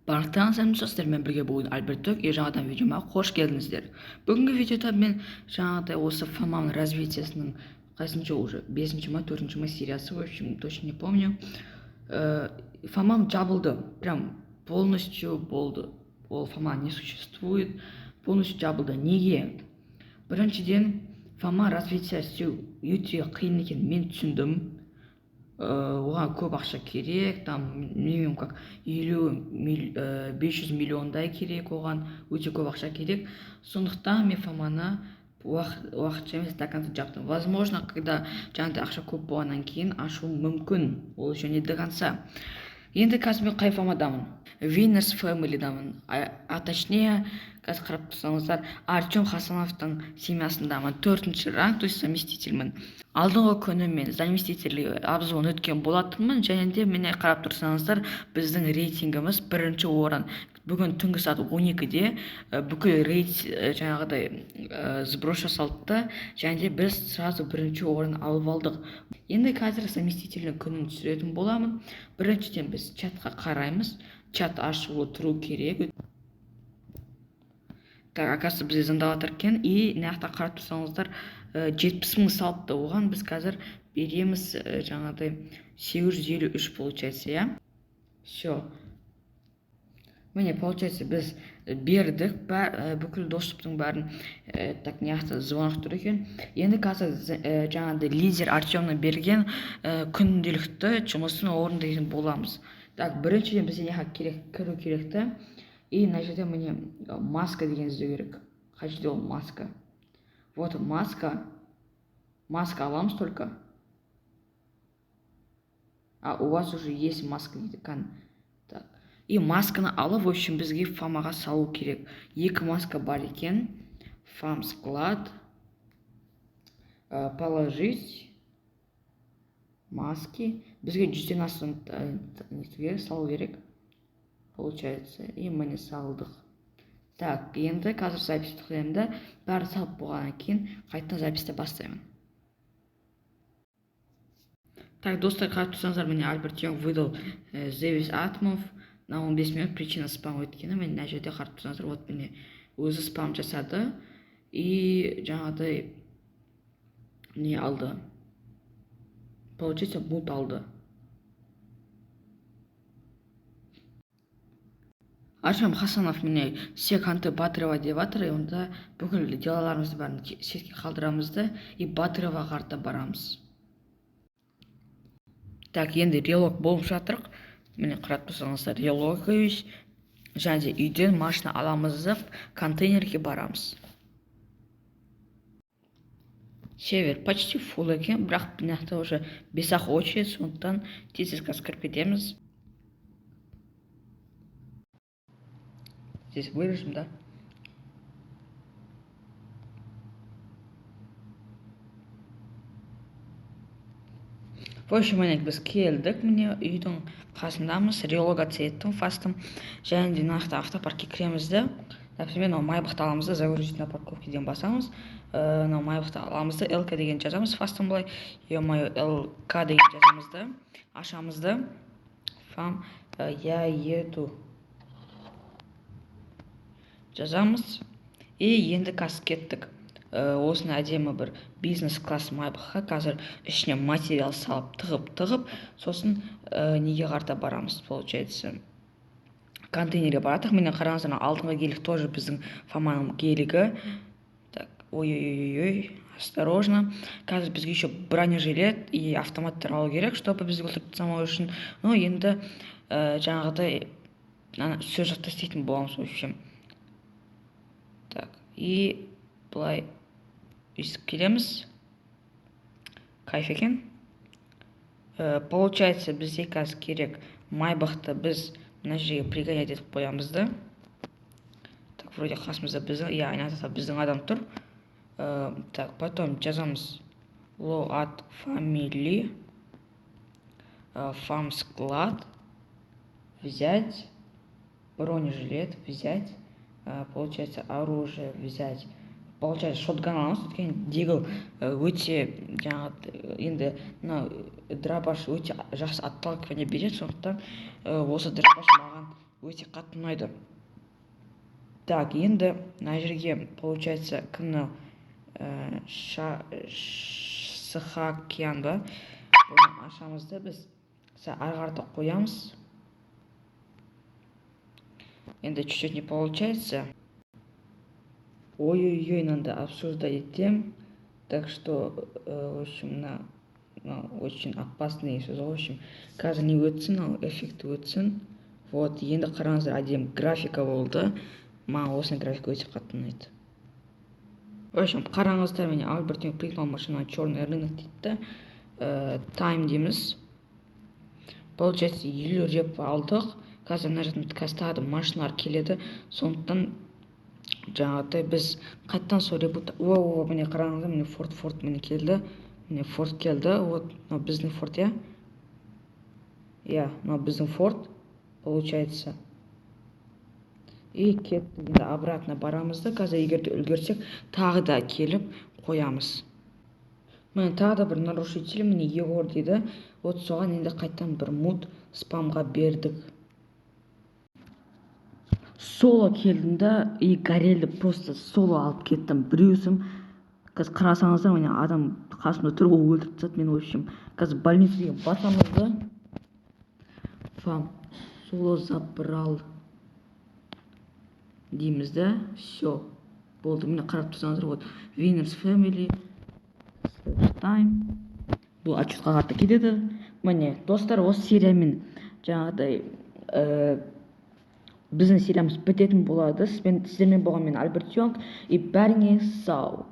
Барлықтарыңыз сәлеметсіздер, мен бірге бүгін Альберт и жаңадан видеома қош келдіңіздер. Бүгінгі видеода мен жаңағыдай осы Фоманың развитиясының қайсыншы уже 5-ші ма 4-ші ма сериясы, в общем, точно не помню. Фомам жабылды, прям полностью болды. Ол Фома не существует, полностью жабылды. Неге? Біріншіден, Фома развития істеу өте қиын екенін мен түсіндім. Оған көп ақша керек, там минимум как 500 миллиондай керек, оған өте көп ақша керек. Сондықтан мен Фоманы уақытша емес до конца жаптым. Возможно, когда жаңағыдай ақша көп болғаннан кейін ашуым мүмкін, ол еще не до конца. Енді қазір мен қай Фомадамын? Winners Family'дамын, а точнее, қазір қарап тұрсаңыздар, Артем Хасановтың семьясындамын, 4-ші ранг, то есть заместительмін. Алдыңғы күні мен заместитель обзвон өткен болатынмын, және де міне қарап тұрсаңыздар, біздің рейтингіміз 1-ші орын. Бүгін түнгі сағат 12-де бүкіл рейт жаңағыдай сброс жасалды, және де біз сразу 1-ші орын алып алдық. Енді қазір заместительдің күнін түсіретін боламын. Біріншіден біз чатқа қараймыз, чат ашулы тұру керек. Так, оказывается, бізде звондаватыр екен, и мына қарап тұрсаңыздар 70 мың салыпты. Оған біз қазір береміз жаңағыдай 853 получается, я? Все. Міне, получается, біз бердік, бүкіл доступтың бәрін так неяқты звонық тұр екен. Енді қазір жаңағыдай лидер Артемнің берген күнделікті жұмысын орындайтын боламыз. Так, біріншіден бізде неға кіру керекті. И мына жерде міне маска деген іздеу керек. Қай жерде ол маска? Вот маска. Маска аламыз только. А у вас уже есть маска дейді. Так. И масканы алып, в общем, бізге Фомаға салу керек. 2 маска бар екен. Фом склад. Положить маски. Бізге 100-ден астам салу керек. Получается, и міне салдық. Так, енді қазір запись тұқылаймды. Бәрі салып болғаннан кейін қайтадан записті бастаймын. Так, достар, қарап тұрсаңыздар, міне Альбертен выдал Зевис Атмов на 15 минут причина спам өткені. Міне мына жерде қарап тұрсаңыздар, вот міне өзі спам жасады и жаңағыдай не алды. Получается, бут алды. Артем Хасанов міне секанты Батырева деп жатыр, онда бүкіл делаларымызды бәрін сетке қалдырамызды и Батырева қарта барамыз. Так, енді релог болып жатырық. Міне қарап тұрсаңыздар, релог үйіз. Және де үйден машина аламызды контейнерге барамыз. Север почти фул екен, бірақ мынақты уже 5-ақ очередь, сондықтан тез кіріп кетеміз. Здесь вырежем, да? В общем, біз келдік, міне үйдің қасындамыз, релогация фастым, және де нақты автопаркке кіремізді. Например, Майбақты аламызды, загрузить на парковкеден басамыз, Майбақты аламызды, ЛК деген жазамыз, фастым былай, ЛК деген жазамызды, ашамызды, Фом, я еду жазамыз, и енді қазір кеттік. Осыны әдемі бір бизнес-класс Майбаққа қазір ішіне материал салып, тығып, сосын неге қарта барамыз, получается. Контейнерге баратық. Мені қараңыздар, алдыңғы гелик тоже біздің Фоманың гелигі. Так, ой-ой-ой, осторожно. Қазір бізге еще бронежилет и автоматтар алу керек, чтобы бізге өлтіріп тастамау үшін. Ну, енді жаңағыдай сөз жақта істейтін боламыз, в общем. Так, и былай өйстіп келеміз. Кайф екен. Получается, бізде қазір керек Майбақты біз мына жерге пригонять етіп қоямызды. Так, вроде қасымызда біздің, айналада біздің адам тұр. Так, потом жазамыз load family, фом склад, взять, бронежилет взять, получается оружие взять. Получается, шотган аламыз, өткен дегіл өте жаңағы енді дробаш өте жақсы атталкивание береді, сондықтан осы дробаш маған өте қатты ұнайды. Так, енді мына жерге получается кімні Сахакян ба, бұны ашамыз да біз ары қарата қоямыз. Енді чуть-чуть не получается. Ой-ой-ой, надо обсуждать тем. Так что, в общем, очень опасный сөз. В общем, қазір не өтсін, ал эффект өтсін. Вот, енді қараңыздар, әдемі графика болды. Маған осының графика өте қатты ұнайды. В общем, қараңыздар, міне Альберт пригнал машина черный рынок дейді. Time дейміз. Получается, 50 реп алдық. Қазір мына жерден тастадым, машиналар келеді. Сондықтан жаңағыдай біз қайттан сол ребут. Міне қараңыздар, міне Форд міне келді. Міне Форд келді. Вот, мынау біздің Форд, иә? Иә, мынау біздің Форд получается. И кетті. Енді обратно барамыз да, қазір егерде үлгерсек, тағы да келіп қоямыз. Міне тағы да бір нарушитель, міне Егор дейді. Вот соған енді қайттан бір мут спамға бердік. Соло келдім да, и горелді, просто соло алып кеттім. Біреусім, қазір қарасаңыздар, міне адам қасымда тұр, ол өлтіріп тастады мені. В общем, қазір больницаға басамыз да. Фам, соло забрал дейміз да. Все, болды. Міне қарап тұрсаңыздар, вот Winners Family Time. Бұл отчетқа қарата кетеді. Міне достар, осы сериямен жаңағыдай біздің сериямыз бітетін болады. Сіздермен болған мен Альберт Йонг, и бәріңе сау.